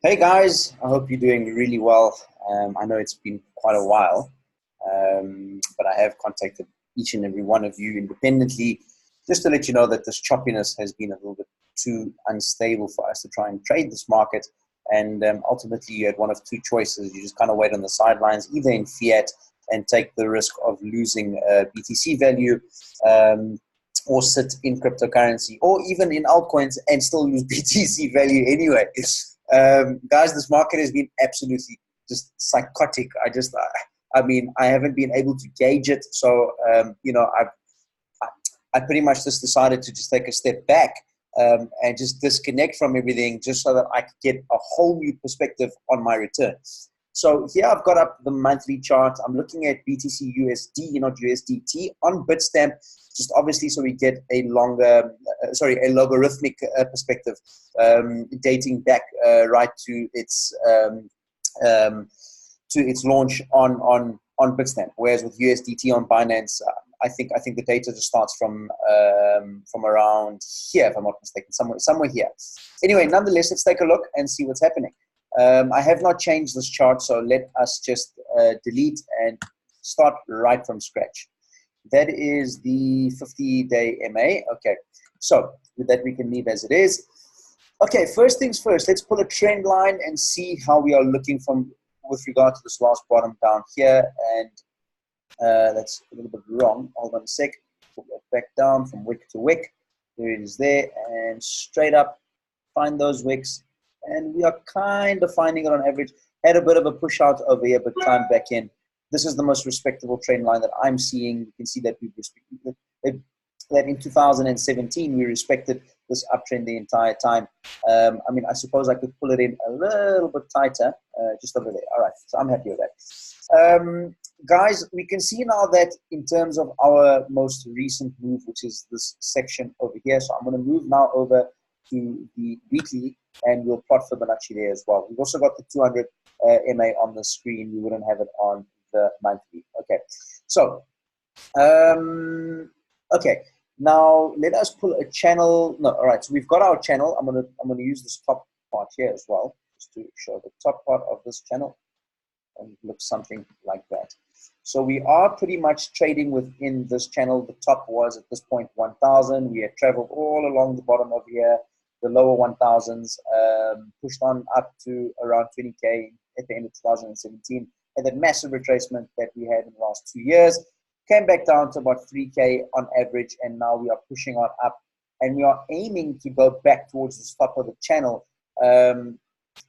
Hey guys, I hope you're doing really well. I know it's been quite a while, but I have contacted each and every one of you independently just to let you know that this choppiness has been a little bit too unstable for us to try and trade this market. And ultimately, you had one of two choices. You just kind of wait on the sidelines, either in fiat and take the risk of losing BTC value, um, or sit in cryptocurrency, or even in altcoins and still lose BTC value anyway. Guys, this market has been absolutely just psychotic. I mean, I haven't been able to gauge it. So, I pretty much just decided to just take a step back and just disconnect from everything just so that I could get a whole new perspective on my return. So here I've got up the monthly chart. I'm looking at BTC USD, not USDT, on Bitstamp, just obviously so we get a a logarithmic perspective, dating back right um, to its launch on Bitstamp. Whereas with USDT on Binance, I think the data just starts from around here, if I'm not mistaken, somewhere here. Anyway, nonetheless, let's take a look and see what's happening. I have not changed this chart, so let us just delete and start right from scratch. That is the 50-day MA. Okay, so with that we can leave as it is. Okay, first things first, let's pull a trend line and see how we are looking with regard to this last bottom down here. And that's a little bit wrong. Hold on a sec. Pull that back down from wick to wick. There it is there. And straight up, find those wicks. And we are kind of finding it on average. Had a bit of a push out over here, but climbed back in. This is the most respectable trend line that I'm seeing. You can see that that in 2017 we respected this uptrend the entire time. I mean, I suppose I could pull it in a little bit tighter, just over there. All right, so I'm happy with that. Guys, we can see now that in terms of our most recent move, which is this section over here. So I'm going to move now over to the weekly, and we'll plot Fibonacci there as well. We've also got the 200 MA on the screen. We wouldn't have it on the monthly. Okay, so okay. Now let us pull a channel. No, all right. So we've got our channel. I'm gonna use this top part here as well, just to show the top part of this channel, and it looks something like that. So we are pretty much trading within this channel. The top was at this point 1,000. We had traveled all along the bottom of here, the lower 1,000s, pushed on up to around 20K at the end of 2017, and that massive retracement that we had in the last 2 years. Came back down to about 3K on average, and now we are pushing on up, and we are aiming to go back towards the top of the channel.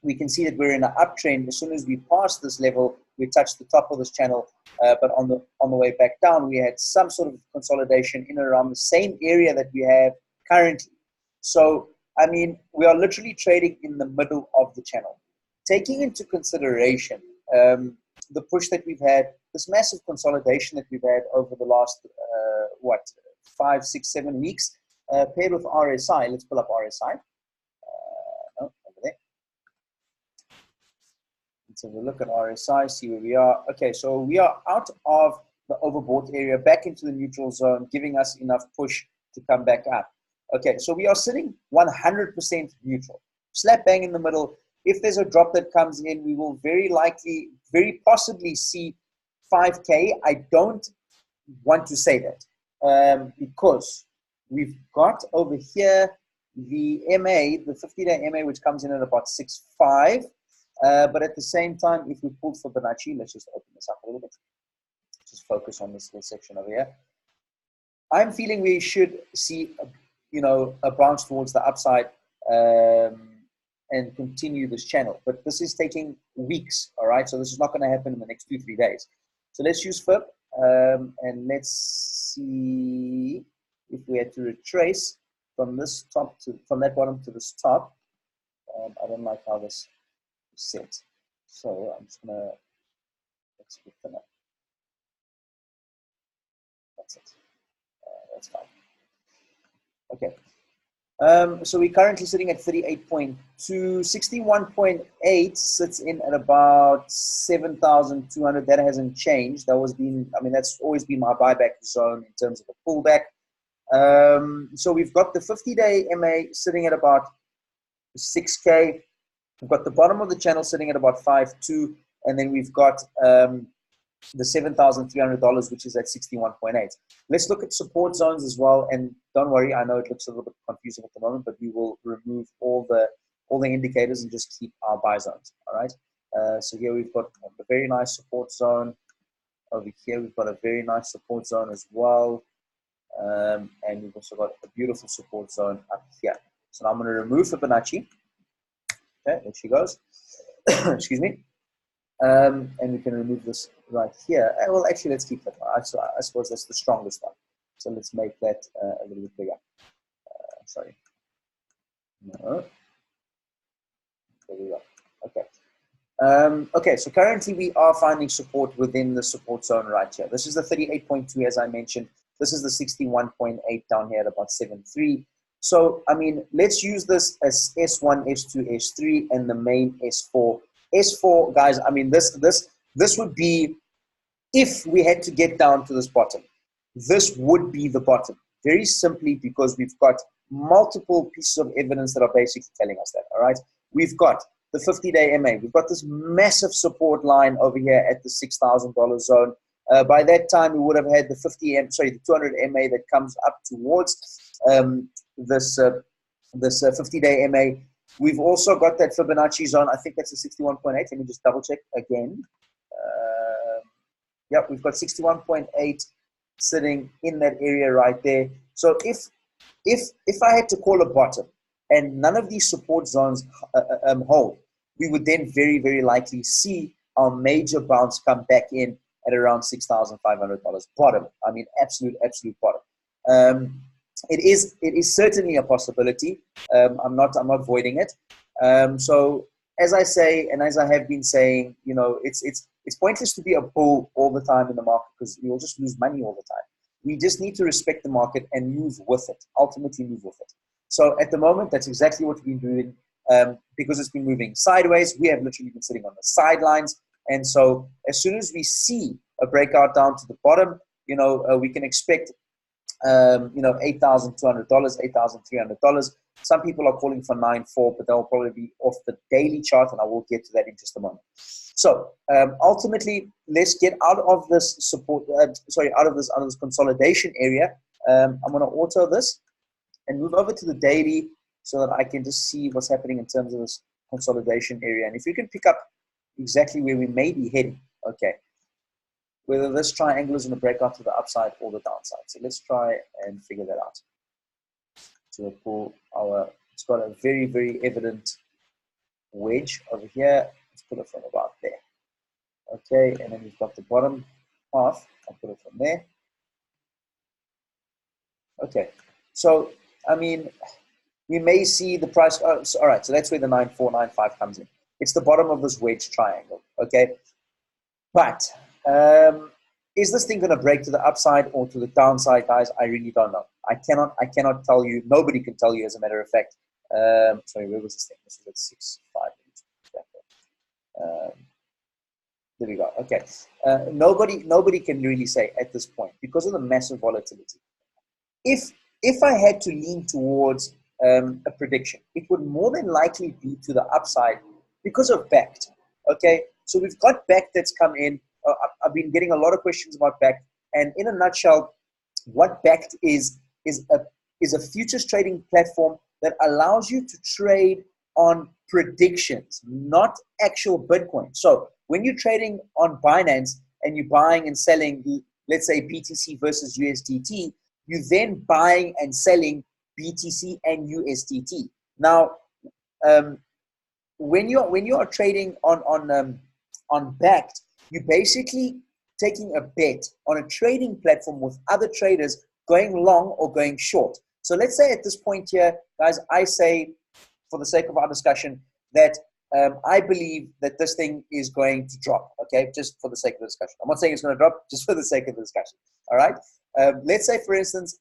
We can see that we're in an uptrend. As soon as we pass this level, we touch the top of this channel, but on the way back down, we had some sort of consolidation in and around the same area that we have currently. So, I mean, we are literally trading in the middle of the channel. Taking into consideration the push that we've had, this massive consolidation that we've had over the last, 5, 6, 7 weeks, paired with RSI. Let's pull up RSI. No, over there. Let's have a look at RSI, see where we are. Okay, so we are out of the overbought area, back into the neutral zone, giving us enough push to come back up. Okay, so we are sitting 100% neutral. Slap bang in the middle. If there's a drop that comes in, we will very possibly see 5K. I don't want to say that because we've got over here the MA, the 50-day MA, which comes in at about 6.5. But at the same time, if we pull Fibonacci, let's just open this up a little bit. Just focus on this little section over here. I'm feeling we should see, a bounce towards the upside and continue this channel. But this is taking weeks, all right? So this is not going to happen in the next 2-3 days. So let's use Fib, and let's see if we had to retrace from from that bottom to this top. I don't like how this is set. So I'm just going to, let's put them up. That's it. That's fine. Okay. So we're currently sitting at 38.2, 61.8 sits in at about 7,200. That hasn't changed. That's always been my buyback zone in terms of a pullback. So we've got the 50-day MA sitting at about 6K. We've got the bottom of the channel sitting at about 5.2, and then we've got the $7,300, which is at 61.8. Let's look at support zones as well. And don't worry, I know it looks a little bit confusing at the moment, but we will remove all the indicators and just keep our buy zones. All right. So here we've got a very nice support zone. Over here we've got a very nice support zone as well. And we've also got a beautiful support zone up here. So now I'm going to remove Fibonacci. Okay, there she goes. Excuse me. And we can remove this right here. Well, actually, let's keep that one. I suppose that's the strongest one. So let's make that a little bit bigger. Sorry. No. There we go. Okay. Okay, so currently we are finding support within the support zone right here. This is the 38.2, as I mentioned. This is the 61.8 down here at about 7.3. So, I mean, let's use this as S1, S2, S3, and the main S4. S4, guys, I mean, this would be, if we had to get down to this bottom, this would be the bottom. Very simply because we've got multiple pieces of evidence that are basically telling us that, all right? We've got the 50-day MA. We've got this massive support line over here at the $6,000 zone. By that time, we would have had the 200 MA that comes up towards this 50-day MA. We've also got that Fibonacci zone. I think that's a 61.8. Let me just double check again. Yep, we've got 61.8 sitting in that area right there. So if I had to call a bottom and none of these support zones hold, we would then very, very likely see our major bounce come back in at around $6,500 bottom. I mean, absolute bottom. It is certainly a possibility. I'm not voiding it. So as I say, and as I have been saying, you know, it's pointless to be a bull all the time in the market because you'll just lose money all the time. We just need to respect the market and move with it. Ultimately, move with it. So at the moment, that's exactly what we've been doing. Because it's been moving sideways, we have literally been sitting on the sidelines. And so as soon as we see a breakout down to the bottom, you know, we can expect, you know, $8,200, $8,300. Some people are calling for 9.4, but they'll probably be off the daily chart, and I will get to that in just a moment. So ultimately, let's get out of this support. Out of this consolidation area. I'm going to auto this and move over to the daily so that I can just see what's happening in terms of this consolidation area. And if we can pick up exactly where we may be heading, okay, whether this triangle is going to break out to the upside or the downside. So let's try and figure that out. So we'll pull it's got a very, very evident wedge over here. Let's put it from about there. Okay, and then we've got the bottom half. I'll put it from there. Okay, so, I mean, we may see the price. All right, so that's where the 9495 comes in. It's the bottom of this wedge triangle, okay? But is this thing going to break to the upside or to the downside, guys? I really don't know. I cannot tell you. Nobody can tell you, as a matter of fact. Sorry, where was this thing? This was at 6.5. There we go. Okay. Nobody can really say at this point because of the massive volatility. If I had to lean towards a prediction, it would more than likely be to the upside because of BACT. Okay, so we've got BACT that's come in. I've been getting a lot of questions about BACT, and in a nutshell, what BACT is a futures trading platform that allows you to trade on predictions, not actual Bitcoin. So when you're trading on Binance and you're buying and selling, let's say BTC versus USDT, you're then buying and selling BTC and USDT. Now, when you are trading on BACT, you're basically taking a bet on a trading platform with other traders going long or going short. So let's say at this point here, guys, I say, for the sake of our discussion, that I believe that this thing is going to drop, okay, just for the sake of the discussion. I'm not saying it's going to drop, just for the sake of the discussion, all right? Let's say, for instance,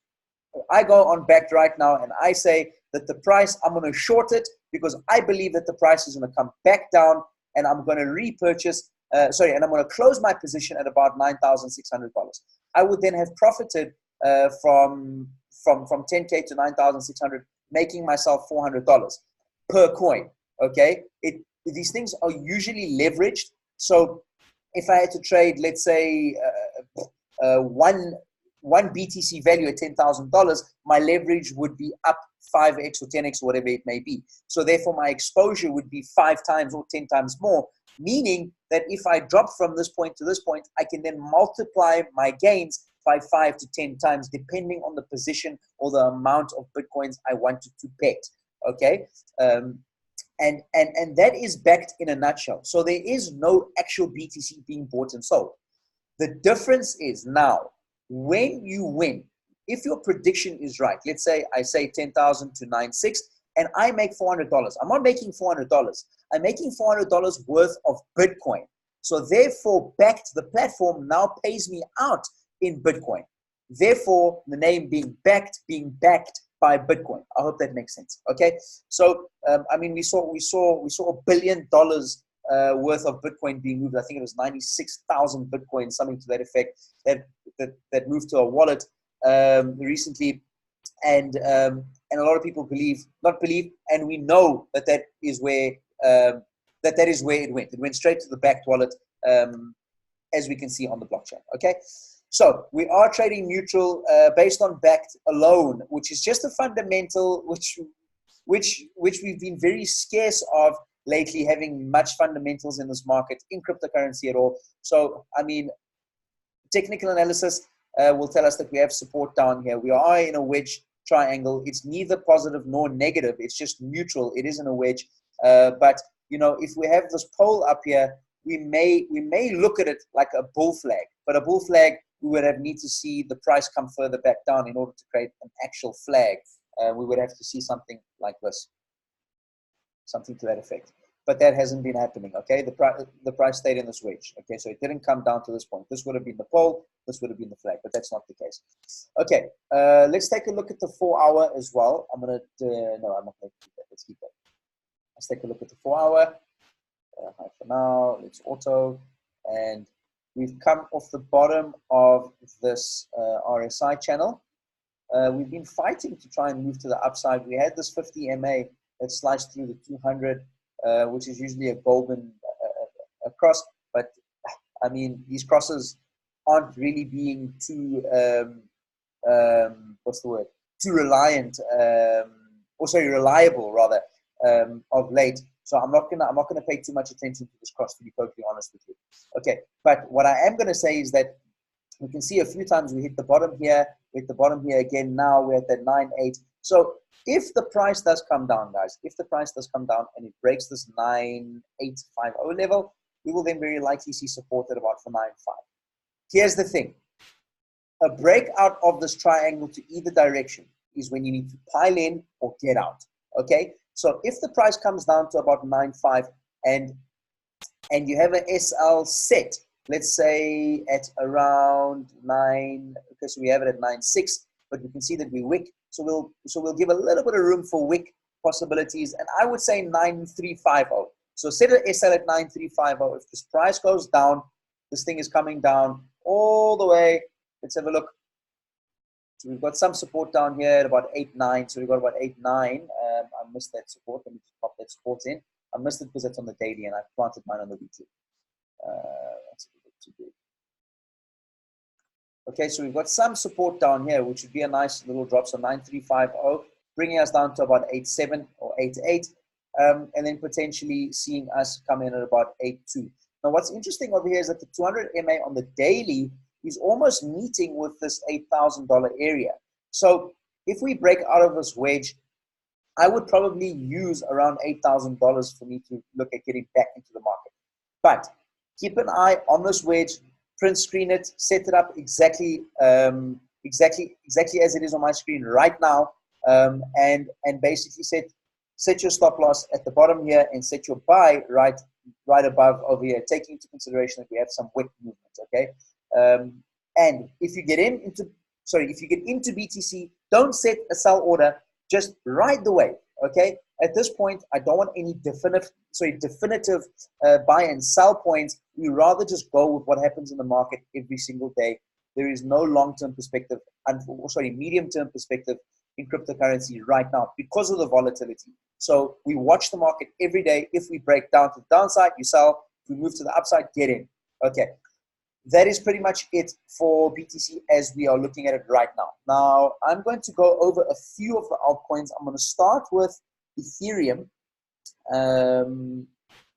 I go on BACT right now and I say that the price, I'm going to short it because I believe that the price is going to come back down and I'm going to repurchase, and I'm going to close my position at about $9,600. I would then have profited from 10K to 9,600, making myself $400 per coin. Okay, these things are usually leveraged. So if I had to trade, let's say, one BTC value at $10,000, my leverage would be up 5x or 10x, whatever it may be. So therefore, my exposure would be 5 times or 10 times more, meaning that if I drop from this point to this point, I can then multiply my gains by 5 to 10 times, depending on the position or the amount of Bitcoins I wanted to bet. Okay. And that is backed in a nutshell. So there is no actual BTC being bought and sold. The difference is now, when you win, if your prediction is right, let's say I say 10,000 to 9.6, and I make $400. I'm not making $400. I'm making $400 worth of Bitcoin. So therefore, backed, the platform now pays me out in Bitcoin. Therefore, the name being backed by Bitcoin. I hope that makes sense. Okay. So, I mean, we saw $1 billion worth of Bitcoin being moved. I think it was 96,000 Bitcoin, something to that effect, that moved to a wallet recently, and a lot of people not believe, and we know that is where that is where it went. It went straight to the backed wallet, as we can see on the blockchain. Okay. So we are trading neutral based on backed alone, which is just a fundamental, which we've been very scarce of lately, having much fundamentals in this market in cryptocurrency at all. So, I mean, technical analysis will tell us that we have support down here. We are in a wedge triangle. It's neither positive nor negative. It's just neutral. It isn't a wedge. But, you know, if we have this pole up here, we may look at it like a bull flag. But a bull flag, we would need to see the price come further back down in order to create an actual flag. We would have to see something like this, something to that effect. But that hasn't been happening. Okay, the price stayed in this wedge. Okay, so it didn't come down to this point. This would have been the pole. This would have been the flag, but that's not the case. Okay, let's take a look at the 4-hour as well. I'm gonna no, I'm not going to keep that. Let's keep that. Let's take a look at the 4-hour. Hi for now. Let's auto, and we've come off the bottom of this RSI channel. We've been fighting to try and move to the upside. We had this 50 MA that sliced through the 200, which is usually a golden cross. But I mean, these crosses aren't really being too what's the word? Too reliant, or sorry, reliable rather, of late. So I'm not gonna pay too much attention to this cross, to be totally honest with you. Okay, but what I am gonna say is that we can see a few times we hit the bottom here, we hit the bottom here again. Now we're at that 9.8. So if the price does come down, guys, if the price does come down and it breaks this 9.850 level, we will then very likely see support at about 9.5. Here's the thing. A breakout of this triangle to either direction is when you need to pile in or get out. Okay? So if the price comes down to about 9.5 and you have an SL set, let's say at around 9, okay, so we have it at 9.6, but we can see that we wick. So we'll give a little bit of room for wick possibilities, and I would say 9.350. So set an SL at 9.350. If this price goes down, this thing is coming down all the way. Let's have a look. So we've got some support down here at about 8.9. So we've got about 8.9. I missed that support. Let me just pop that support in. I missed it because it's on the daily, and I planted mine on the weekly. That's a bit too big. Okay, so we've got some support down here, which would be a nice little drop. So 9.350, bringing us down to about 8.7 or 8.8, and then potentially seeing us come in at about 8.2. Now, what's interesting over here is that the 200 MA on the daily is almost meeting with this $8,000 area. So if we break out of this wedge, I would probably use around $8,000 for me to look at getting back into the market. But keep an eye on this wedge, print screen it, set it up exactly as it is on my screen right now, and basically set your stop loss at the bottom here and set your buy right above over here, taking into consideration that we have some wick movement. Okay, and if you get into BTC, don't set a sell order. Just ride the wave. Okay. At this point, I don't want any definitive buy and sell points. We rather just go with what happens in the market every single day. There is no long-term perspective, medium-term perspective in cryptocurrency right now because of the volatility. So we watch the market every day. If we break down to the downside, you sell. If we move to the upside, get in. Okay. That is pretty much it for BTC as we are looking at it right now. Now, I'm going to go over a few of the altcoins. I'm going to start with Ethereum. I'm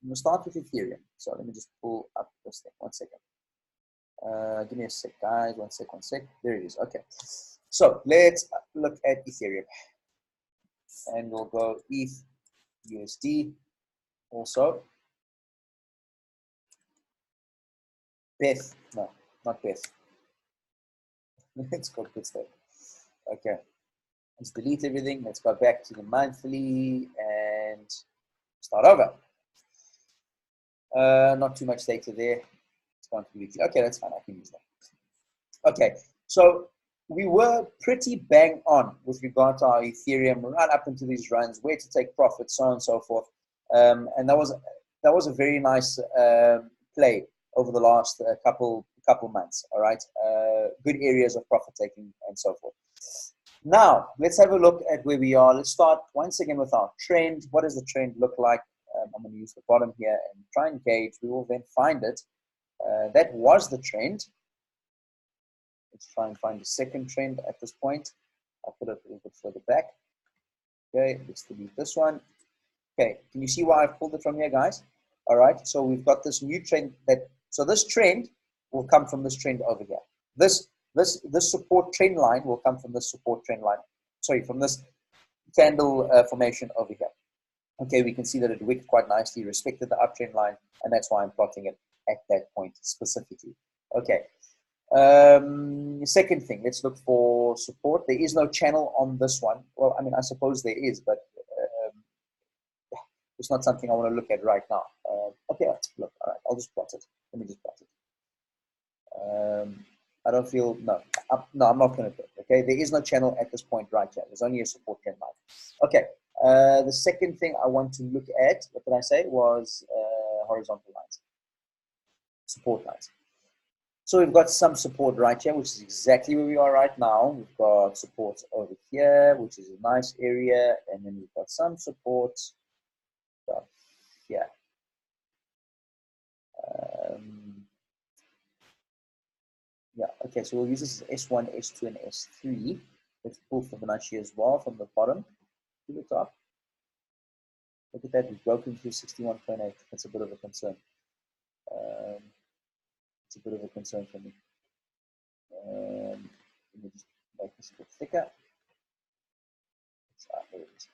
going to start with Ethereum. So let me just pull up this thing. 1 second. Give me a sec, guys. One sec. There it is. Okay. So let's look at Ethereum. And we'll go ETH USD also. Beth. No, not Beth. Let's go Bithstone. Okay. Let's delete everything. Let's go back to the monthly and start over. Not too much data there. It's going to be weekly. Okay, that's fine. I can use that. Okay. So we were pretty bang on with regard to our Ethereum right up into these runs, where to take profits, so on and so forth. And that was a very nice play over the last couple months. All right, good areas of profit taking and so forth. Now let's have a look at where we are. Let's start once again with our trend. What does the trend look like? I'm going to use the bottom here and try and gauge. We will then find it. That was the trend. Let's try and find the second trend at this point. I'll put it a little bit further back. Okay, let's delete this one. Okay, can you see why I've pulled it from here, guys? All right, so we've got this new trend so this trend will come from this trend over here. This support trend line will come from this support trend line. Sorry, from this candle formation over here. Okay, we can see that it wicked quite nicely, respected the uptrend line, and that's why I'm plotting it at that point specifically. Okay. Second thing, let's look for support. There is no channel on this one. Well, I mean, I suppose there is, but it's not something I want to look at right now. Okay, look, all right, I'll just plot it. Let me just plot it. I don't feel, no, I'm not going to do it, okay? There is no channel at this point right here. There's only a support trend line. Okay, the second thing I want to look at, what did I say, was horizontal lines, support lines. So we've got some support right here, which is exactly where we are right now. We've got support over here, which is a nice area, and then we've got some support here. Yeah, okay, so we'll use this as S1, S2, and S3. Let's pull Fibonacci as well from the bottom to the top. Look at that, we've broken through 61.8. That's a bit of a concern. It's a bit of a concern for me. Let me just make this a bit thicker. There it is.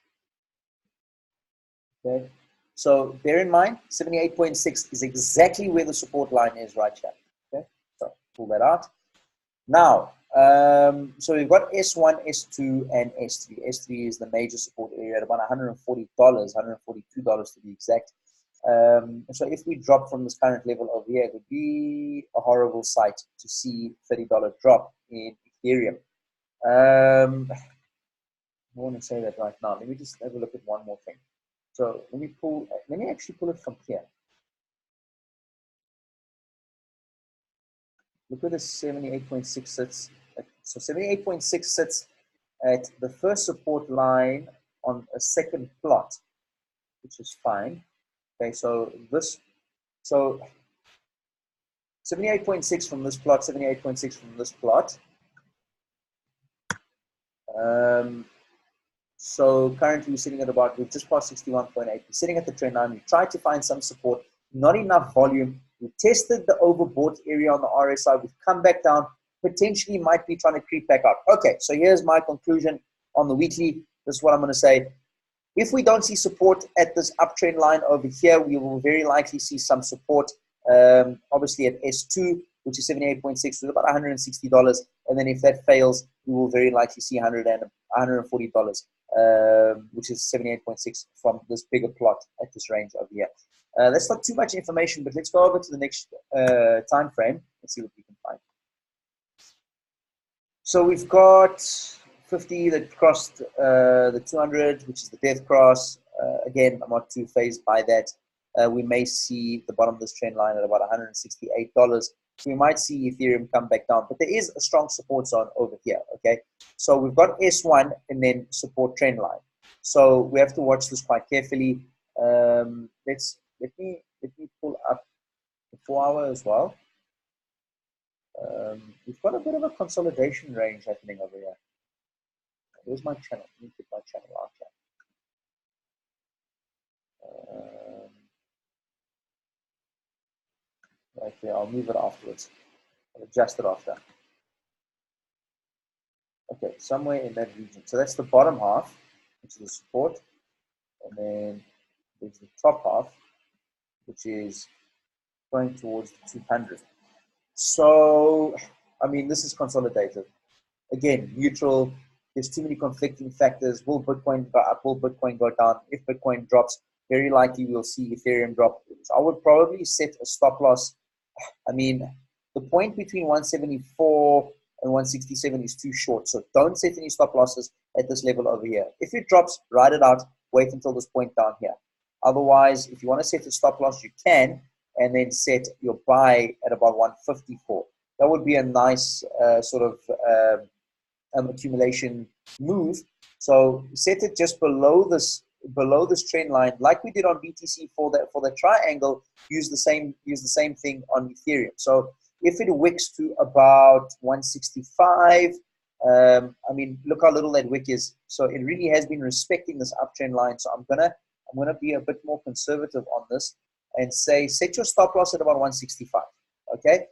Okay, so bear in mind, 78.6 is exactly where the support line is right here. Okay, so pull that out. Now, so we've got S1, S2, and S3. S3 is the major support area at about $140, $142 to be exact. So if we drop from this current level over here, it would be a horrible sight to see $30 drop in Ethereum. I want to say that right now. Let me just have a look at one more thing. So let me actually pull it from here. Look where the 78.6 sits. So 78.6 sits at the first support line on a second plot, which is fine. Okay, so 78.6 from this plot, 78.6 from this plot. So currently we're sitting at about, we've just passed 61.8. We're sitting at the trend line. We tried to find some support, not enough volume. We tested the overbought area on the RSI. We've come back down, potentially might be trying to creep back up. Okay, so here's my conclusion on the weekly. This is what I'm going to say. If we don't see support at this uptrend line over here, we will very likely see some support, obviously at S2, which is 78.6, which is about $160. And then if that fails, we will very likely see $140, which is 78.6 from this bigger plot at this range over here. That's not too much information, but let's go over to the next time frame and see what we can find. So we've got 50 that crossed the 200, which is the death cross. Again, I'm not too phased by that. We may see the bottom of this trend line at about $168. So we might see Ethereum come back down, but there is a strong support zone over here, okay? So we've got S1 and then support trend line. So we have to watch this quite carefully. Let me pull up the 4-hour as well. We've got a bit of a consolidation range happening over here. Where's my channel? Let me get my channel out here. Right there, I'll move it afterwards. I'll adjust it after. Okay, somewhere in that region. So that's the bottom half, which is the support. And then there's the top half, which is going towards the 200. So, I mean, this is consolidated. Again, neutral. There's too many conflicting factors. Will Bitcoin go up? Will Bitcoin go down? If Bitcoin drops, very likely we'll see Ethereum drop. So I would probably set a stop loss. I mean, the point between 174 and 167 is too short. So don't set any stop losses at this level over here. If it drops, ride it out. Wait until this point down here. Otherwise, if you want to set a stop loss, you can, and then set your buy at about 154. That would be a nice sort of accumulation move. So set it just below this trend line, like we did on BTC for the triangle. Use the same thing on Ethereum. So if it wicks to about 165, I mean, look how little that wick is. So it really has been respecting this uptrend line. So I'm gonna be a bit more conservative on this and say set your stop loss at about 165. Okay,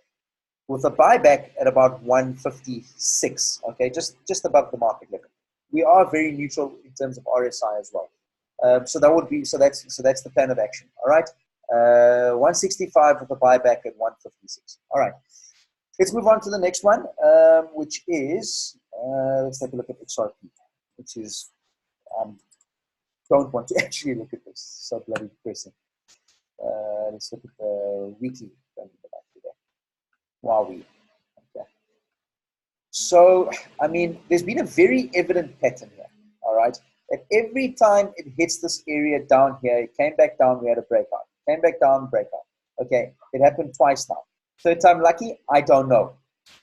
with a buyback at about 156. Okay, just above the market level. We are very neutral in terms of RSI as well. So that's the plan of action. All right, 165 with a buyback at 156. All right, let's move on to the next one, which is let's take a look at XRP, which is don't want to actually look at this. So bloody depressing. Let's look at the weekly. Huawei. Okay. So, I mean, there's been a very evident pattern here, all right? That every time it hits this area down here, it came back down, we had a breakout. Came back down, breakout. Okay, it happened twice now. Third time lucky? I don't know.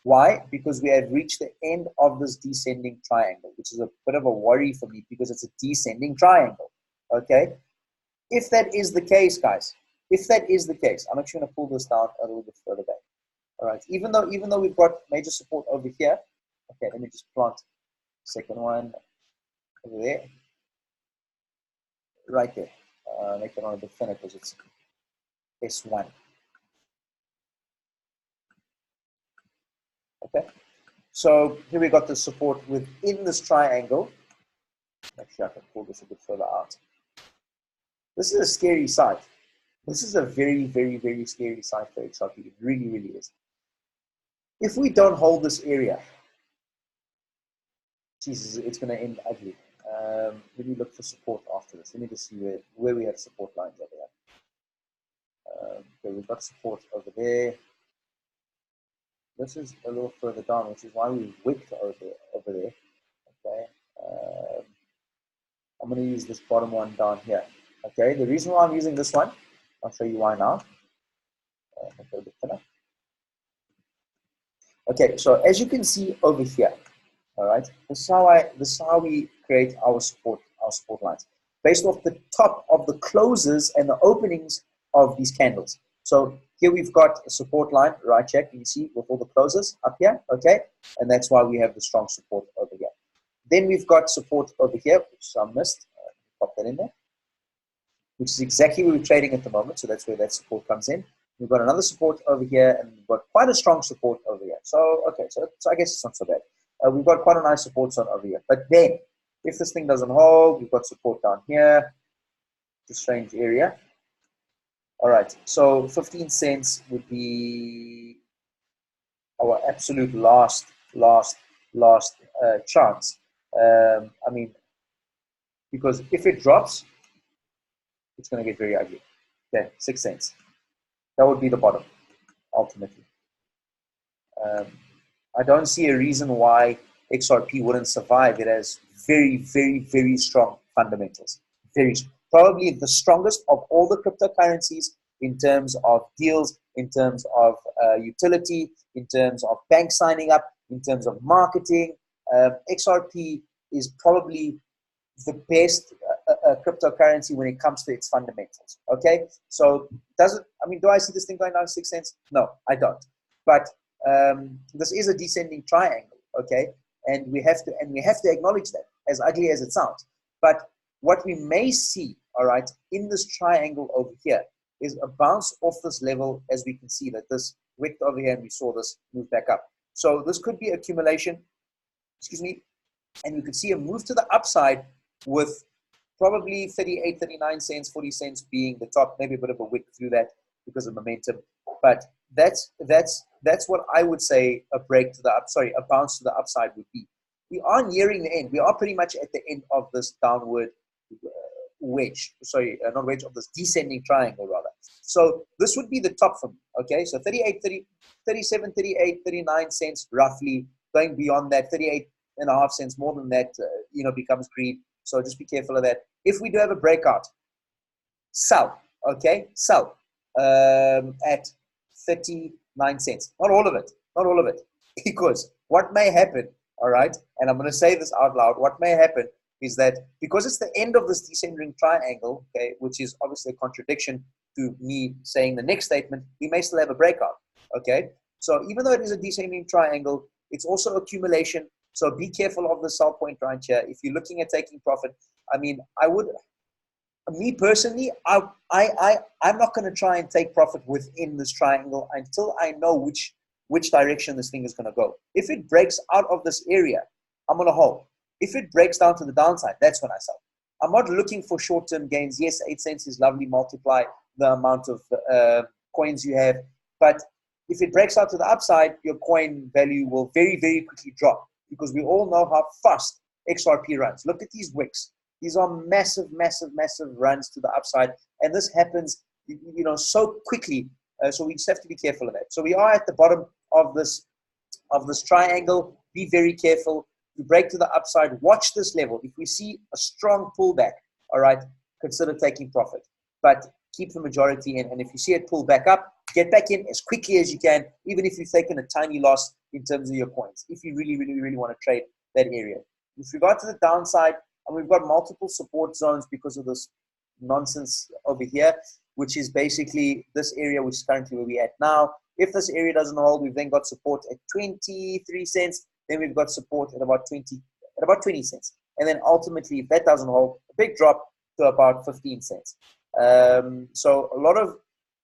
Why? Because we have reached the end of this descending triangle, which is a bit of a worry for me because it's a descending triangle, okay? If that is the case, guys, if that is the case, I'm actually going to pull this down a little bit further back. All right, even though we've got major support over here, okay, let me just plant second one over there, right there. Make it on a bit thinner because it's S1. Okay, so here we got the support within this triangle. Actually, I can pull this a bit further out. This is a scary site. This is a very, very, very scary site for XRP. It really, really is. If we don't hold this area, Jesus, it's going to end ugly. Let me look for support after this. Let me just see where we have support lines over there. Okay, we've got support over there. This is a little further down, which is why we wicked over there. Okay. I'm going to use this bottom one down here. Okay, the reason why I'm using this one, I'll show you why now. Okay, so as you can see over here, all right, this is how we create our support lines based off the top of the closes and the openings of these candles. So here we've got a support line, right? Check, you can see with all the closes up here, okay, and that's why we have the strong support over here. Then we've got support over here, which I missed. Pop that in there, which is exactly where we're trading at the moment. So that's where that support comes in. We've got another support over here, and we've got quite a strong support over here. So, okay, so I guess it's not so bad. We've got quite a nice support zone over here. But then, if this thing doesn't hold, we've got support down here. It's a strange area. All right, so 15 cents would be our absolute last chance. I mean, because if it drops, it's going to get very ugly. Okay, 6 cents. That would be the bottom, ultimately. I don't see a reason why XRP wouldn't survive. It has very, very, very strong fundamentals. Probably the strongest of all the cryptocurrencies in terms of deals, in terms of utility, in terms of bank signing up, in terms of marketing. XRP is probably the best cryptocurrency when it comes to its fundamentals. Okay, so do I see this thing going down 6 cents? No, I don't. But this is a descending triangle. Okay, and we have to acknowledge that, as ugly as it sounds. But what we may see, all right, in this triangle over here is a bounce off this level, as we can see that this wick over here, and we saw this move back up. So this could be accumulation, excuse me, and you could see a move to the upside with probably 38, 39 cents, 40 cents being the top, maybe a bit of a wick through that because of momentum. But that's what I would say a bounce to the upside would be. We are nearing the end. We are pretty much at the end of this downward wedge. Not wedge, of this descending triangle rather. So this would be the top for me. Okay, so 37, 38, 39 cents roughly. Going beyond that, 38.5 cents, more than that, becomes greed. So just be careful of that. If we do have a breakout, sell. Okay, sell at 39 cents. Not all of it, because what may happen, all right, and I'm going to say this out loud, what may happen is that because it's the end of this descending triangle, okay, which is obviously a contradiction to me saying the next statement, we may still have a breakout, okay? So even though it is a descending triangle, it's also accumulation. So be careful of the sell point right here. If you're looking at taking profit, me personally, I'm not going to try and take profit within this triangle until I know which direction this thing is going to go. If it breaks out of this area, I'm going to hold. If it breaks down to the downside, that's when I sell. I'm not looking for short-term gains. Yes, 8 cents is lovely. Multiply the amount of coins you have. But if it breaks out to the upside, your coin value will very, very quickly drop, because we all know how fast XRP runs. Look at these wicks. These are massive, massive, massive runs to the upside. And this happens, so quickly. So we just have to be careful of that. So we are at the bottom of this triangle. Be very careful. To break to the upside, watch this level. If we see a strong pullback, all right, consider taking profit. But keep the majority in. And if you see it pull back up, get back in as quickly as you can, even if you've taken a tiny loss in terms of your coins, if you really, really, really want to trade that area. With regard to the downside, and we've got multiple support zones because of this nonsense over here, which is basically this area, which is currently where we're at now. If this area doesn't hold, we've then got support at 23 cents. Then we've got support at about 20 cents. And then ultimately, if that doesn't hold, a big drop to about 15 cents. So a lot of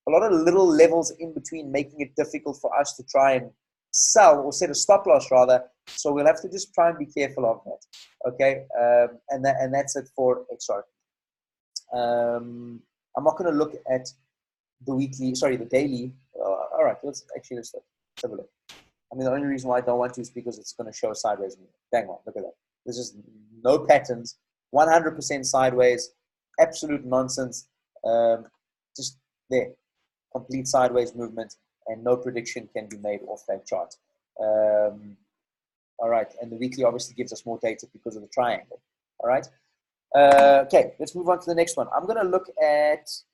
little levels in between, making it difficult for us to try and sell or set a stop loss rather. So we'll have to just try and be careful of that. Okay, and that's it for XRP. I'm not going to look at the daily. All right, let's have a look. The only reason why I don't want to is because it's going to show sideways. Bang on, look at that. There's just no patterns, 100% sideways, absolute nonsense. Just there, complete sideways movement, and no prediction can be made off that chart. All right, and the weekly obviously gives us more data because of the triangle. All right. Okay, let's move on to the next one.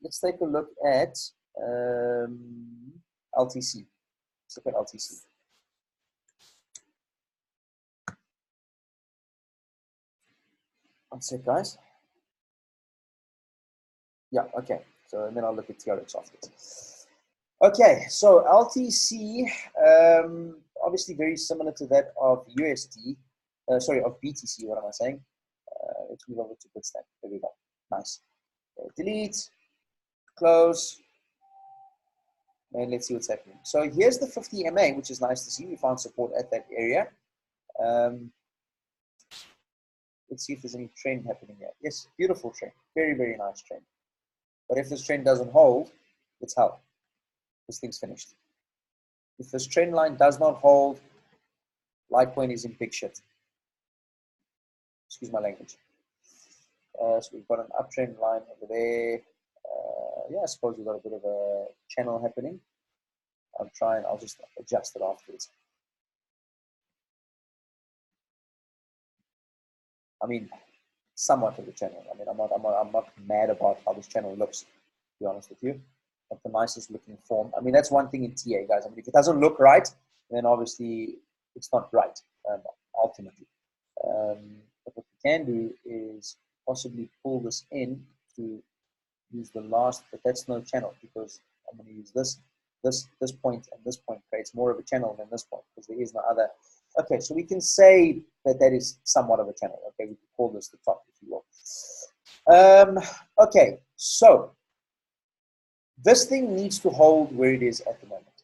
Let's take a look at LTC. Let's look at LTC. One sec, guys. Yeah, okay. So, and then I'll look at TRX afterwards. Okay, so LTC, obviously very similar to that of USD. Of BTC, what am I saying? Let's move over to Bitstamp. There we go. Nice. Okay, delete, close, and let's see what's happening. So here's the 50 MA, which is nice to see. We found support at that area. Let's see if there's any trend happening here. Yes, beautiful trend. Very, very nice trend. But if this trend doesn't hold, it's hell. This thing's finished. If this trend line does not hold, Litecoin is in big shit. Excuse my language. So we've got an uptrend line over there. I suppose we've got a bit of a channel happening. I'll just adjust it afterwards. Somewhat of the channel. I'm not mad about how this channel looks, to be honest with you. not the nicest looking form. I mean, that's one thing in TA, guys. I mean, if it doesn't look right, then obviously it's not right, ultimately. But what we can do is possibly pull this in to use the last, but that's no channel because I'm going to use this point, and this point creates more of a channel than this point because there is no other. Okay, so we can say that that is somewhat of a channel. Okay, we can call this the top, if you will. Okay, so this thing needs to hold where it is at the moment,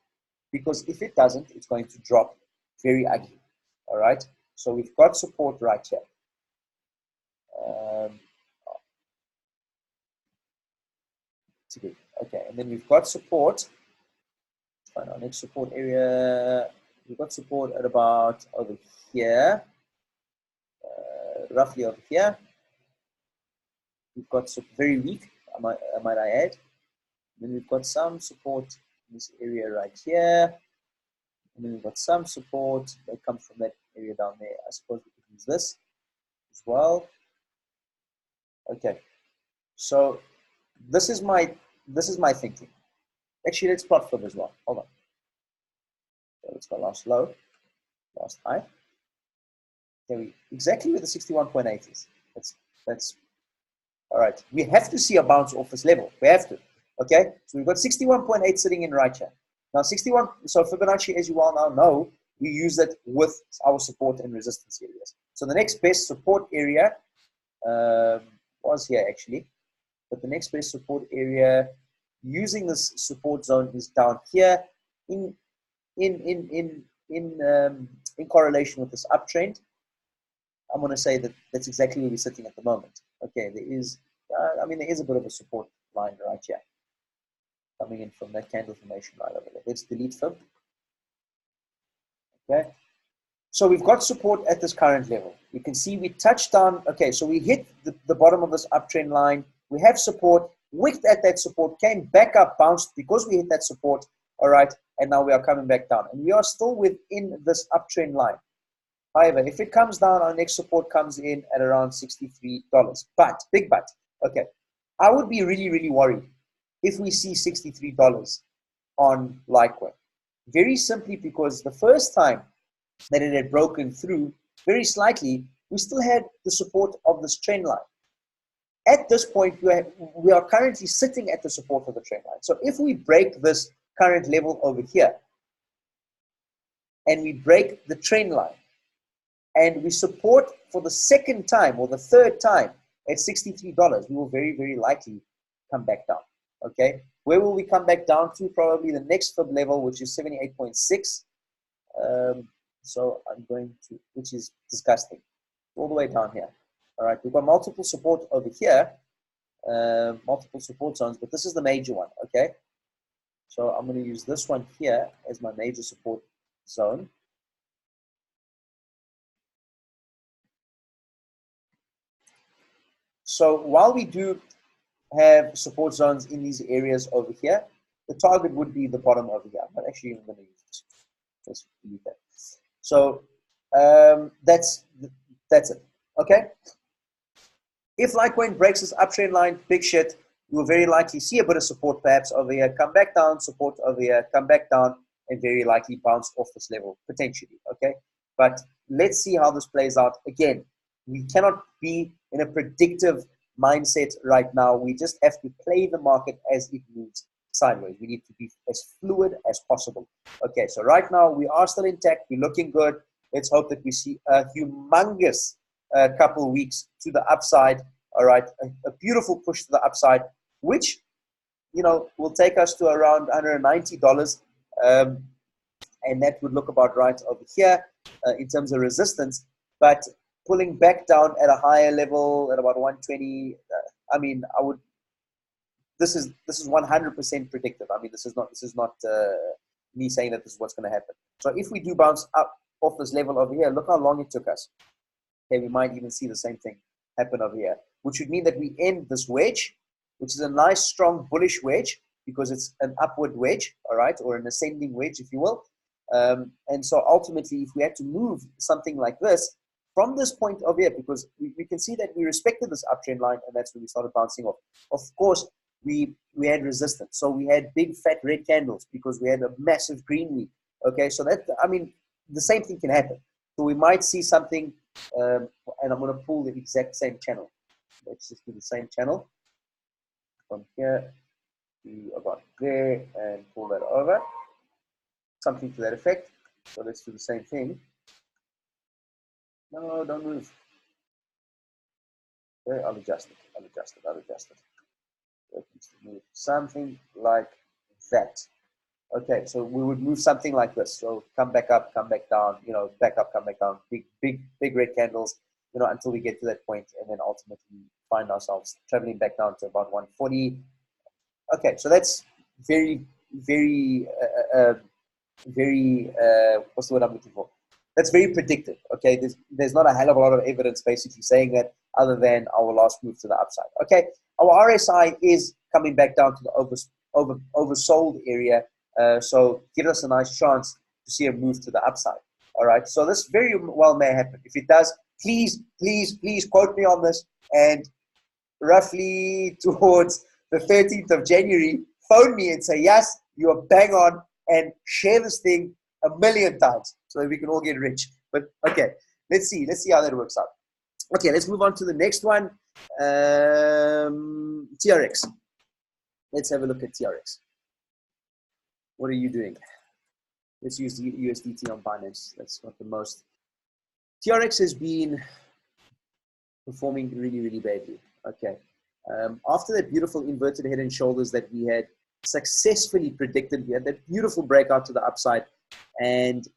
because if it doesn't, it's going to drop very ugly. All right, so we've got support right here. Okay, and then we've got support. Find our next support area. We've got support at about over here, roughly over here. We've got some very weak, might I add. Then we've got some support in this area right here. And then we've got some support that comes from that area down there. I suppose we could use this as well. Okay, so this is my thinking. Actually, let's plot fib as well. Hold on. So let's go last low, last high. Okay, exactly where the 61.8 is. That's all right. We have to see a bounce off this level. We have to. Okay, so we've got 61.8 sitting in right here. Now 61. So Fibonacci, as you all now know, we use it with our support and resistance areas. So the next best support area was here actually, but the next best support area using this support zone is down here in correlation with this uptrend. I'm going to say that that's exactly where we're sitting at the moment. Okay, there is, there is a bit of a support line right here coming in from that candle formation right over there. Let's delete fib. Okay, so we've got support at this current level. You can see we touched down. Okay, so we hit the bottom of this uptrend line. We have support, wicked at that support, came back up, bounced because we hit that support. All right, and now we are coming back down, and we are still within this uptrend line. However, if it comes down, our next support comes in at around $63. But, big but, okay, I would be really, really worried if we see $63 on Litecoin. Very simply because the first time that it had broken through, very slightly, we still had the support of this trend line. At this point, we are currently sitting at the support of the trend line. So if we break this current level over here, and we break the trend line, and we support for the second time or the third time at $63, we will very, very likely come back down. Okay, where will we come back down to? Probably the next fib level, which is 78.6. So I'm going to, which is disgusting, all the way down here. All right, we've got multiple support over here, multiple support zones, but this is the major one. Okay, so I'm going to use this one here as my major support zone. So while we do have support zones in these areas over here, the target would be the bottom over here. But actually, I'm going to use this. Let's delete that. So that's it. Okay. If Litecoin breaks this uptrend line, big shit, you will very likely see a bit of support perhaps over here, come back down, support over here, come back down, and very likely bounce off this level potentially. Okay. But let's see how this plays out. Again, we cannot be in a predictive mindset right now. We just have to play the market as it moves sideways. We need to be as fluid as possible. Okay, so right now we are still intact. We're looking good. Let's hope that we see a humongous couple of weeks to the upside. All right, a beautiful push to the upside, which, you know, will take us to around $190. And that would look about right over here in terms of resistance. But pulling back down at a higher level at about 120, I would. This is 100% predictive. I mean, this is not me saying that this is what's going to happen. So if we do bounce up off this level over here, look how long it took us. Okay, we might even see the same thing happen over here, which would mean that we end this wedge, which is a nice, strong, bullish wedge because it's an upward wedge, all right, or an ascending wedge, if you will. And so ultimately, if we had to move something like this from this point over here, because we can see that we respected this uptrend line, and that's when we started bouncing off. Of course, we had resistance. So we had big fat red candles because we had a massive green week. Okay, so that, I mean, the same thing can happen. So we might see something, and I'm going to pull the exact same channel. Let's just do the same channel from here to about there and pull that over. Something to that effect. So let's do the same thing. No, don't move. Okay, I'll adjust it. I'll adjust it. I'll adjust it. It needs to move something like that. Okay, so we would move something like this. So come back up, come back down, you know, back up, come back down, big red candles, you know, until we get to that point, and then ultimately find ourselves traveling back down to about 140. Okay, so that's very, what's the word I'm looking for? That's very predictive. Okay, there's not a hell of a lot of evidence basically saying that, other than our last move to the upside. Okay, our RSI is coming back down to the oversold area. So give us a nice chance to see a move to the upside. All right. So this very well may happen. If it does, please quote me on this. And roughly towards the 13th of January, phone me and say, yes, you are bang on, and share this thing 1,000,000 times so that we can all get rich. But okay, let's see how that works out. Okay, let's move on to the next one. TRX. Let's have a look at TRX. What are you doing? Let's use the USDT on Binance. That's not the most. TRX has been performing really, really badly. Okay. After that beautiful inverted head and shoulders that we had successfully predicted, we had that beautiful breakout to the upside, and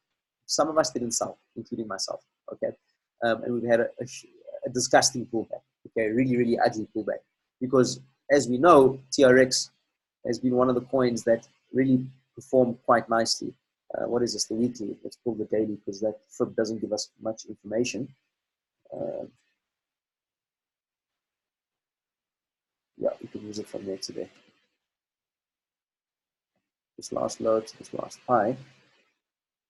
some of us didn't sell, including myself. Okay. And we've had a disgusting pullback. Okay. Really, really ugly pullback. Because as we know, TRX has been one of the coins that really performed quite nicely. What is this? The weekly. Let's pull the daily because that fib doesn't give us much information. Yeah, we can use it from there today. This last low to this last high.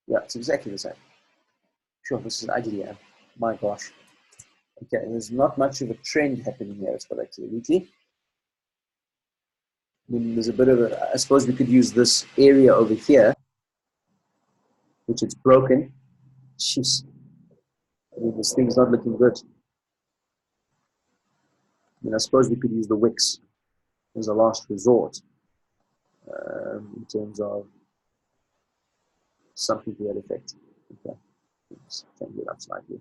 Yeah, it's exactly the same. Sure, this is ugly. Yeah. My gosh. Okay, there's not much of a trend happening here. Let's go back to the weekly. I mean, there's a bit of a, I suppose we could use this area over here, which it's broken. Jeez. I mean, this thing's not looking good. I mean, I suppose we could use the wicks as a last resort in terms of something to that effect. Okay, let's change it up slightly.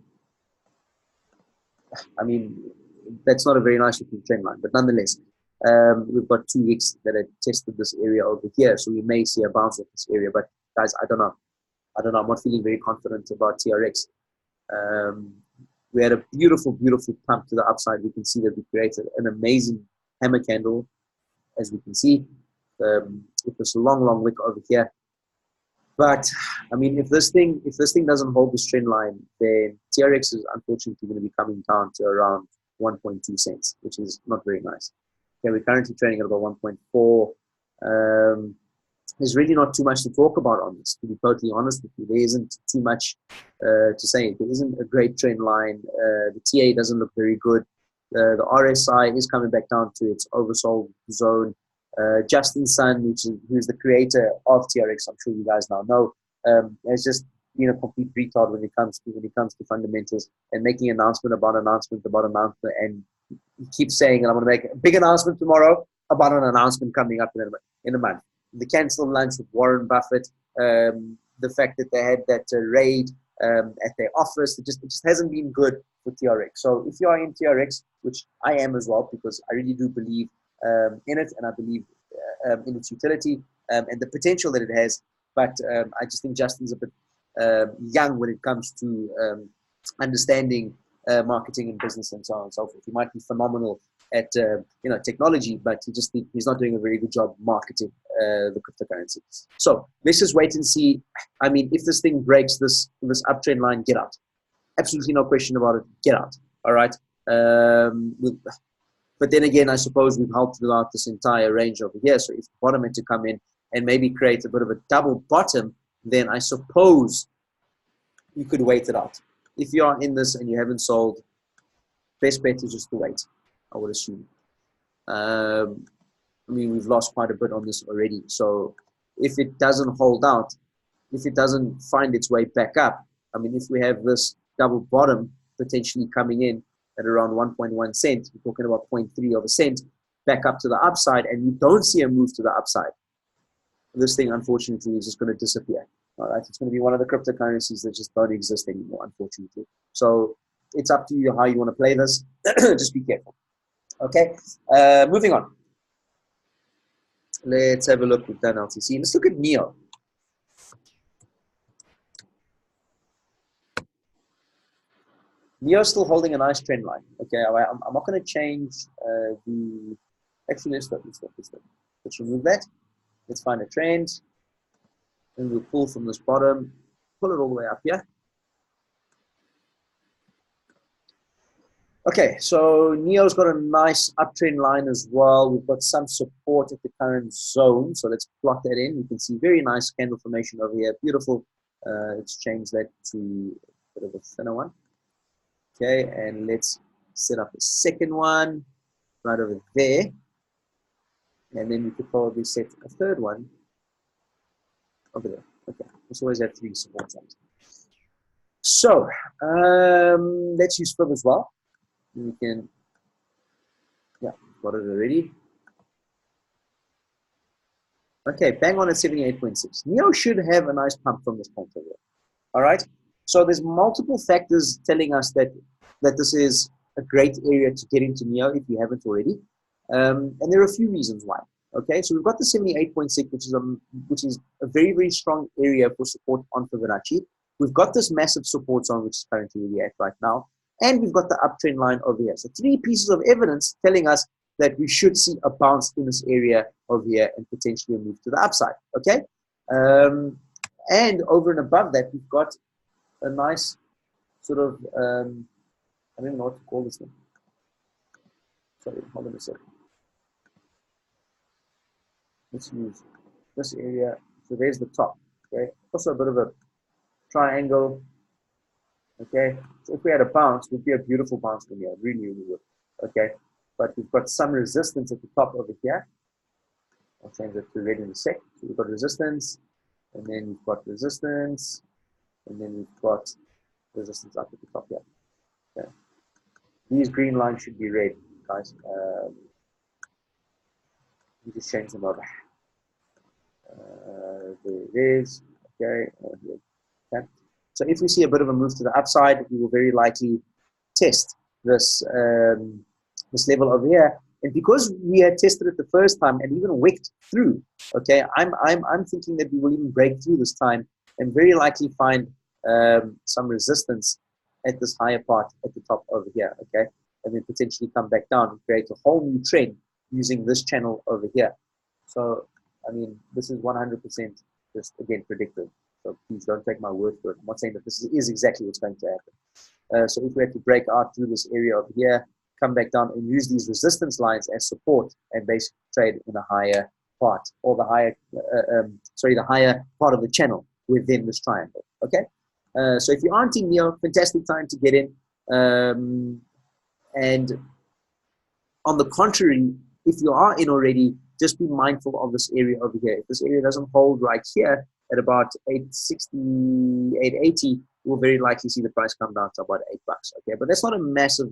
I mean, that's not a very nice looking trend line, but nonetheless, we've got 2 wicks that have tested this area over here, so we may see a bounce off this area. But guys, I don't know. I'm not feeling very confident about TRX. We had a beautiful pump to the upside. We can see that we created an amazing hammer candle, as we can see, with this long wick over here. But I mean, if this thing doesn't hold this trend line, then TRX is unfortunately going to be coming down to around 1.2 cents, which is not very nice. Okay, we're currently trading at about 1.4. There's really not too much to talk about on this, to be totally honest with you. There isn't too much to say. There isn't a great trend line. The TA doesn't look very good. The RSI is coming back down to its oversold zone. Justin Sun, who's the creator of TRX, I'm sure you guys now know, has just been a complete retard when it comes to fundamentals and making announcement, and he keeps saying, and I'm going to make a big announcement tomorrow about an announcement coming up in a month. The cancelled lunch with Warren Buffett, the fact that they had that raid at their office, it just hasn't been good for TRX. So if you are in TRX, which I am as well, because I really do believe in it, and I believe in its utility and the potential that it has, but I just think Justin's a bit young when it comes to understanding marketing and business and so on and so forth. He might be phenomenal at technology, but he's not doing a very good job marketing the cryptocurrency. So let's just wait and see. I mean, if this thing breaks this uptrend line, get out. Absolutely no question about it. Get out. All right. But then again, I suppose we've helped throughout this entire range over here. So if the bottom had to come in and maybe create a bit of a double bottom, then I suppose you could wait it out. If you are in this and you haven't sold, best bet is just to wait, I would assume. But I mean, we've lost quite a bit on this already. So if it doesn't hold out, if it doesn't find its way back up, I mean, if we have this double bottom potentially coming in at around 1.1 cent, we're talking about 0.3 of a cent, back up to the upside, and you don't see a move to the upside, this thing, unfortunately, is just going to disappear. All right, it's going to be one of the cryptocurrencies that just don't exist anymore, unfortunately. So it's up to you how you want to play this. Just be careful. Okay, moving on. Let's have a look. We've done LTC. Let's look at NEO. NEO is still holding a nice trend line. Okay, I'm not going to change the. Actually, let's remove that. Let's find a trend. And we'll pull from this bottom, pull it all the way up here. Okay, so NEO's got a nice uptrend line as well. We've got some support at the current zone. So let's plot that in. You can see very nice candle formation over here. Beautiful. Let's change that to a bit of a thinner one. Okay, and let's set up a second one right over there. And then we could probably set a third one over there. Okay, let's always have 3 support zones. So let's use FIB as well. We can, yeah, got it already. Okay, bang on at 78.6. NEO should have a nice pump from this point of view. All right. So there's multiple factors telling us that this is a great area to get into NEO if you haven't already. And there are a few reasons why. Okay, so we've got the 78.6, which is a very, very strong area for support on Fibonacci. We've got this massive support zone, which is currently really at right now. And we've got the uptrend line over here. So 3 pieces of evidence telling us that we should see a bounce in this area over here and potentially a move to the upside. Okay, and over and above that, we've got a nice sort of, I don't even know what to call this thing. Sorry, hold on a second. Let's use this area. So there's the top. Okay, also a bit of a triangle. Okay, so if we had a bounce, it would be a beautiful bounce from here. Really, really would. Okay, but we've got some resistance at the top over here. I'll change it to red in a sec. So we've got resistance, and then we've got resistance, and then we've got resistance up at the top here. Okay. These green lines should be red, guys. You just change them over. There it is. Okay. Okay. So if we see a bit of a move to the upside, we will very likely test this this level over here. And because we had tested it the first time and even wicked through, okay, I'm thinking that we will even break through this time and very likely find some resistance at this higher part at the top over here, okay, and then potentially come back down and create a whole new trend using this channel over here. So, I mean, this is 100% just, again, predictive. So please don't take my word for it. I'm not saying that this is exactly what's going to happen. So if we had to break out through this area over here, come back down and use these resistance lines as support and basically trade in a higher part or the higher, the higher part of the channel within this triangle. Okay. So if you aren't in NEO, fantastic time to get in. And on the contrary, if you are in already, just be mindful of this area over here. If this area doesn't hold right here at about 860, 880, we'll very likely see the price come down to about $8. Okay, but that's not a massive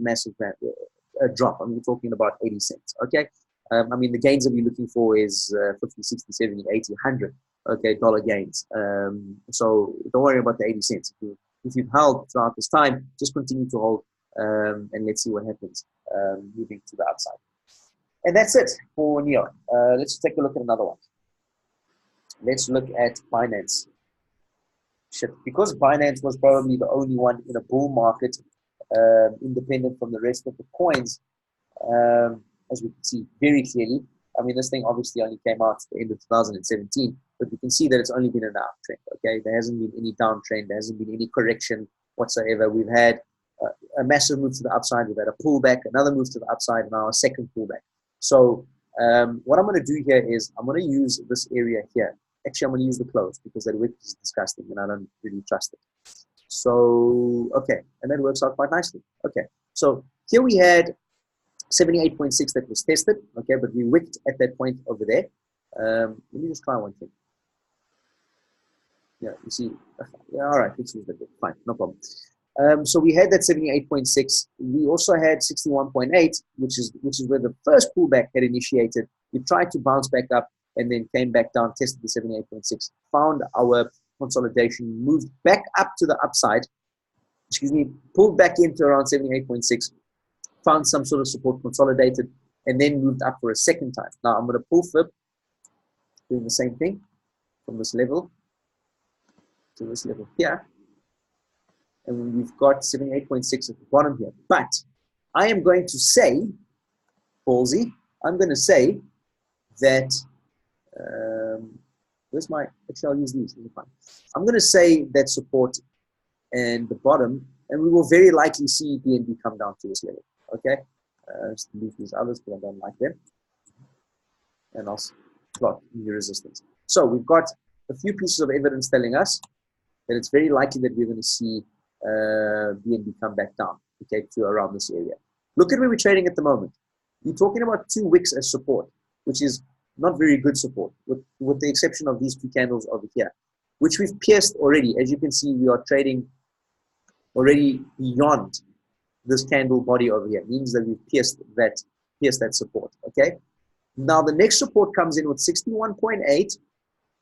drop. I mean, we're talking about 80 cents. Okay, I mean, the gains that we're looking for is 50, 60, 70, 80, 100. Okay, dollar gains. So don't worry about the 80 cents. If you've held throughout this time, just continue to hold, and let's see what happens moving to the upside. And that's it for NEO. Let's take a look at another one. Let's look at Binance. Because Binance was probably the only one in a bull market, independent from the rest of the coins, as we can see very clearly. I mean, this thing obviously only came out at the end of 2017, but we can see that it's only been an uptrend. Okay, there hasn't been any downtrend, there hasn't been any correction whatsoever. We've had a massive move to the upside, we've had a pullback, another move to the upside, now a second pullback. So what I'm going to do here is I'm going to use this area here. Actually, I'm going to use the close because that wick is disgusting and I don't really trust it. So, okay, and that works out quite nicely. Okay, so here we had 78.6 that was tested, okay, but we wicked at that point over there. Let me just try one thing. Yeah, you see, yeah, all right, let's use that bit. Fine, no problem. So we had that 78.6. We also had 61.8, which is where the first pullback had initiated. We tried to bounce back up and then came back down, tested the 78.6, found our consolidation, moved back up to the upside, pulled back into around 78.6, found some sort of support, consolidated, and then moved up for a second time. Now I'm going to pull fib, doing the same thing from this level to this level here. And we've got 78.6 at the bottom here. But I am going to say, Ballsy, I'm going to say that, where's my, actually I'll use these, I'm going to say that support and the bottom, and we will very likely see BNB come down to this level, okay? Just delete these others because I don't like them. And I'll plot new resistance. So we've got a few pieces of evidence telling us that it's very likely that we're going to see BNB come back down, okay, to around this area. Look at where we're trading at the moment. You're talking about 2 wicks as support, which is not very good support, with the exception of these 2 candles over here, which we've pierced already. As you can see, we are trading already beyond this candle body over here. It means that we've pierced that support, okay? Now the next support comes in with 61.8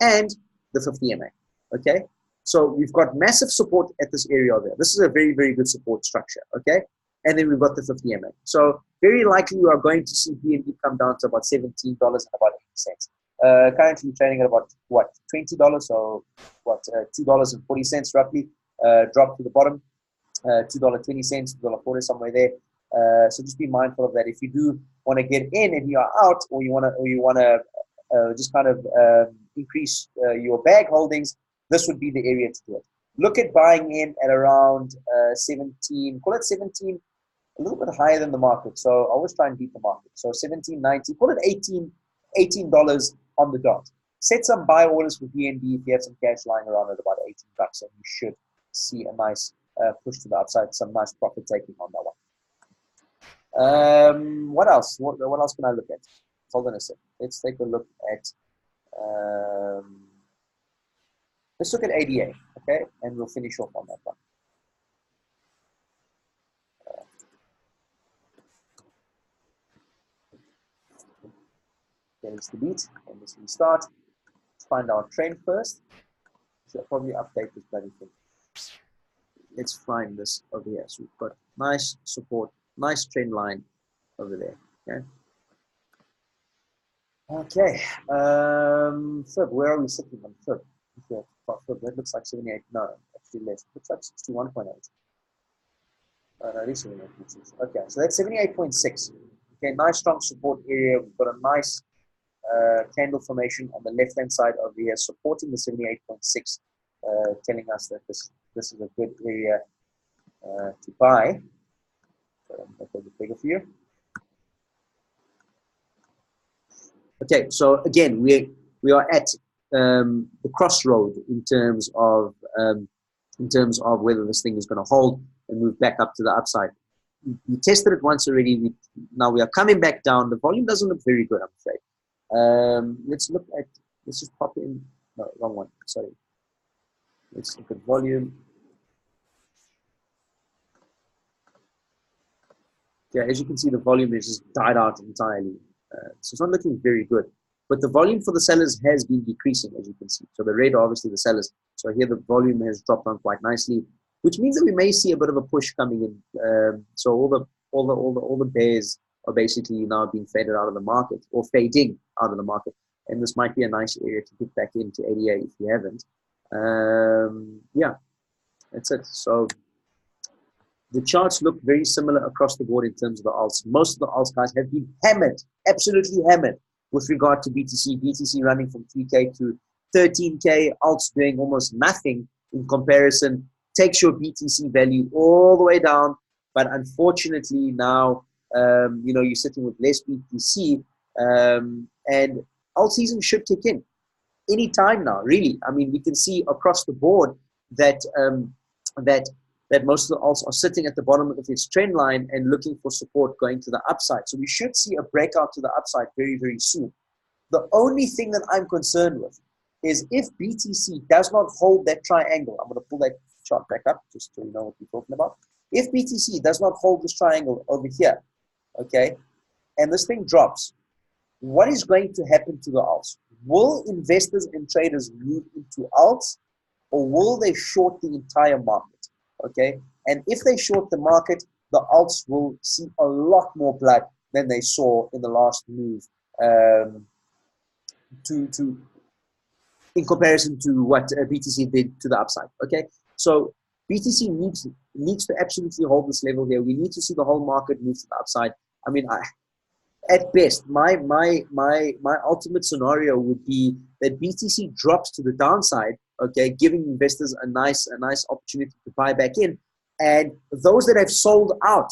and the 50 MA, okay? So we've got massive support at this area over there. This is a very, very good support structure, okay? And then we've got the 50 MA. So very likely we are going to see BNB come down to about $17 and about 80 cents. Currently trading at about, what, $20? So what, $2.40 roughly, drop to the bottom, $2.20, $2.40, somewhere there. So just be mindful of that. If you do want to get in and you are out, or you want to just kind of increase your bag holdings, this would be the area to do it. Look at buying in at around 17, call it 17, a little bit higher than the market. So I always try and beat the market. So 17.90, call it $18 on the dot. Set some buy orders for BNB if you have some cash lying around at about $18, and you should see a nice push to the upside, some nice profit taking on that one. What else? What else can I look at? Hold on a sec. Let's take a look at. Let's look at ADA, okay, and we'll finish off on that one. Okay, let's delete and let's restart. Let's find our trend first. Should probably update this bloody thing. Let's find this over here. So we've got nice support, nice trend line over there. Okay. Fib, where are we sitting on Fib? Fib, that looks like 78. No, actually less. Looks like 61.8. No, it is 78.6. Okay, so that's 78.6. Okay, nice strong support area. We've got a nice candle formation on the left-hand side over here, supporting the 78.6, telling us that this is a good area to buy. So I'll make it bigger for you. Okay, so again, we are at the crossroad in terms of whether this thing is going to hold and move back up to the upside. We tested it once already. Now we are coming back down. The volume doesn't look very good, I'm afraid. Let's just pop in. No, wrong one. Sorry. Let's look at volume. Yeah, as you can see, the volume is just died out entirely. So it's not looking very good. But the volume for the sellers has been decreasing, as you can see. So the red, obviously, the sellers. So here the volume has dropped down quite nicely, which means that we may see a bit of a push coming in. So all the bears are basically now being faded out of the market, or fading out of the market. And this might be a nice area to get back into ADA if you haven't. Yeah, that's it. So the charts look very similar across the board in terms of the alts. Most of the alts guys have been hammered, absolutely hammered, with regard to BTC. BTC running from 3K to 13K, alts doing almost nothing in comparison. Takes your BTC value all the way down, but unfortunately now, you're sitting with less BTC, and alt season should kick in any time now, really. I mean, we can see across the board that that most of the alts are sitting at the bottom of its trend line and looking for support going to the upside. So we should see a breakout to the upside very, very soon. The only thing that I'm concerned with is if BTC does not hold that triangle. I'm going to pull that chart back up just so you know what we're talking about. If BTC does not hold this triangle over here, okay, and this thing drops, what is going to happen to the alts? Will investors and traders move into alts, or will they short the entire market? Okay, and if they short the market, the alts will see a lot more blood than they saw in the last move, in comparison to what BTC did to the upside. Okay, so BTC needs to absolutely hold this level here. We need to see the whole market move to the upside. I mean, at best, my ultimate scenario would be that BTC drops to the downside, okay, giving investors a nice opportunity to buy back in, and those that have sold out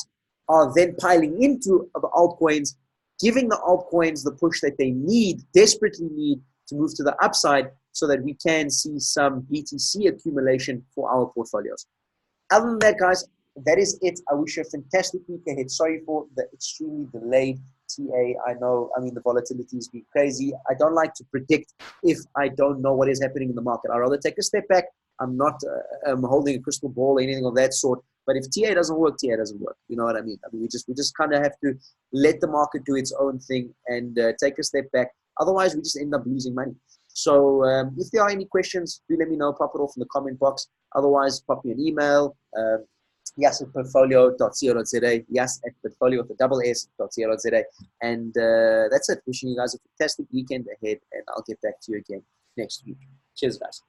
are then piling into the altcoins, giving the altcoins the push that they desperately need to move to the upside, so that we can see some BTC accumulation for our portfolios. Other than that, guys, that is it. I wish you a fantastic week ahead. Sorry for the extremely delayed TA. I know, I mean, the volatility has been crazy. I don't like to predict if I don't know what is happening in the market. I'd rather take a step back. I'm not holding a crystal ball or anything of that sort. But if TA doesn't work, TA doesn't work. You know what I mean? I mean, we just kind of have to let the market do its own thing and take a step back. Otherwise, we just end up losing money. So if there are any questions, do let me know. Pop it off in the comment box. Otherwise, pop me an email. Yas@portfolio.co.za. Yas@portfolio with the double S.co.za. And that's it. Wishing you guys a fantastic weekend ahead. And I'll get back to you again next week. Cheers, guys.